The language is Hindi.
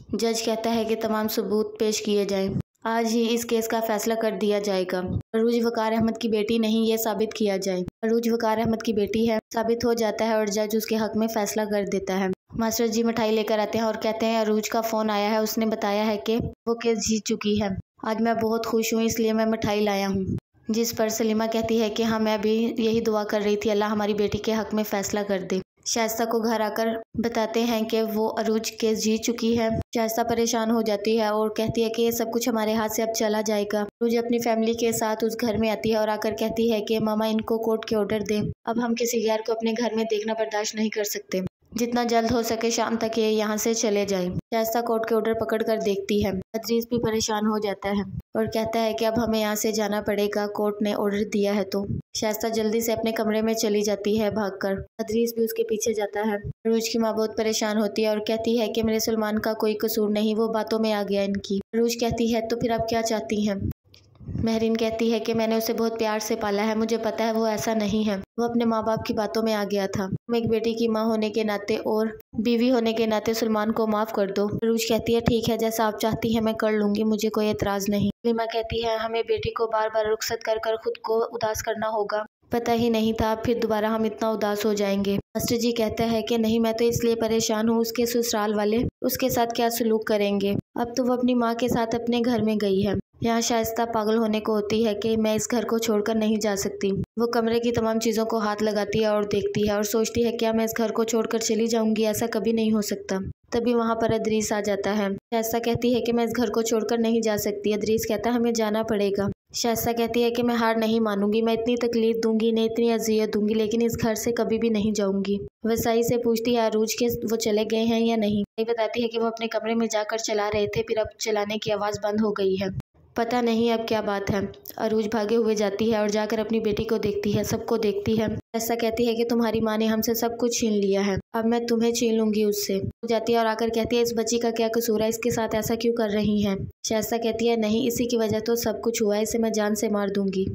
जज कहता है कि तमाम सबूत पेश किए जाएं। आज ही इस केस का फैसला कर दिया जाएगा। अरूज वकार अहमद की बेटी नहीं, ये साबित किया जाए। अरूज वकार अहमद की बेटी है, साबित हो जाता है और जज उसके हक में फैसला कर देता है। मास्टर जी मिठाई लेकर आते हैं और कहते हैं अरूज का फोन आया है, उसने बताया है कि वो केस जीत चुकी है। आज मैं बहुत खुश हूँ, इसलिए मैं मिठाई लाया हूँ। जिस पर सलीमा कहती है कि हाँ, मैं भी यही दुआ कर रही थी, अल्लाह हमारी बेटी के हक में फैसला कर दे। शाइस्ता को घर आकर बताते हैं कि वो अरूज केस जीत चुकी है। शाइस्ता परेशान हो जाती है और कहती है कि ये सब कुछ हमारे हाथ से अब चला जाएगा। अरूज अपनी फैमिली के साथ उस घर में आती है और आकर कहती है कि मामा इनको कोर्ट के ऑर्डर दे, अब हम किसी गैर को अपने घर में देखना बर्दाश्त नहीं कर सकते, जितना जल्द हो सके शाम तक ये यहाँ से चले जाए। शाइस्ता कोर्ट के ऑर्डर पकड़ कर देखती है। अदरीस भी परेशान हो जाता है और कहता है कि अब हमें यहाँ से जाना पड़ेगा, कोर्ट ने ऑर्डर दिया है। तो शाइस्ता जल्दी से अपने कमरे में चली जाती है भागकर। अदरीस भी उसके पीछे जाता है। अरूज की माँ बहुत परेशान होती है और कहती है कि मेरे सलमान का कोई कसूर नहीं, वो बातों में आ गया इनकी। अरूज कहती है तो फिर आप क्या चाहती हैं? महरीन कहती है कि मैंने उसे बहुत प्यार से पाला है, मुझे पता है वो ऐसा नहीं है, वो अपने माँ बाप की बातों में आ गया था। तुम एक बेटी की माँ होने के नाते और बीवी होने के नाते सलमान को माफ कर दो। अरूज कहती है ठीक है, जैसा आप चाहती हैं मैं कर लूंगी, मुझे कोई एतराज नहीं। सलीमा कहती है हमें बेटी को बार बार रुखसत कर कर खुद को उदास करना होगा, पता ही नहीं था फिर दोबारा हम इतना उदास हो जाएंगे। मास्टर जी कहता है कि नहीं, मैं तो इसलिए परेशान हूँ, उसके ससुराल वाले उसके साथ क्या सलूक करेंगे। अब तो वो अपनी माँ के साथ अपने घर में गई है। यहाँ शाइस्ता पागल होने को होती है कि मैं इस घर को छोड़कर नहीं जा सकती। वो कमरे की तमाम चीज़ों को हाथ लगाती है और देखती है और सोचती है क्या मैं इस घर को छोड़कर चली जाऊंगी, ऐसा कभी नहीं हो सकता। तभी वहाँ पर अदरीस आ जाता है। शाइस्ता कहती है कि मैं इस घर को छोड़कर नहीं जा सकती। अदरीस कहता है हमें जाना पड़ेगा। शाइस्ता कहती है कि मैं हार नहीं मानूंगी, मैं इतनी तकलीफ दूंगी, नहीं इतनी अजियत दूंगी, लेकिन इस घर से कभी भी नहीं जाऊंगी। वह सही से पूछती है अरूज के वो चले गए हैं या नहीं। सही बताती है कि वो अपने कमरे में जाकर चला रहे थे, फिर अब चलाने की आवाज़ बंद हो गई है, पता नहीं अब क्या बात है। अरूज भागे हुए जाती है और जाकर अपनी बेटी को देखती है, सबको देखती है। ऐसा कहती है कि तुम्हारी माँ ने हमसे सब कुछ छीन लिया है, अब मैं तुम्हें छीन लूंगी उससे। जाती है और आकर कहती है इस बच्ची का क्या कसूर है, इसके साथ ऐसा क्यों कर रही हैं। शाइस्ता कहती है नहीं, इसी की वजह तो सब कुछ हुआ है, इसे मैं जान से मार दूंगी।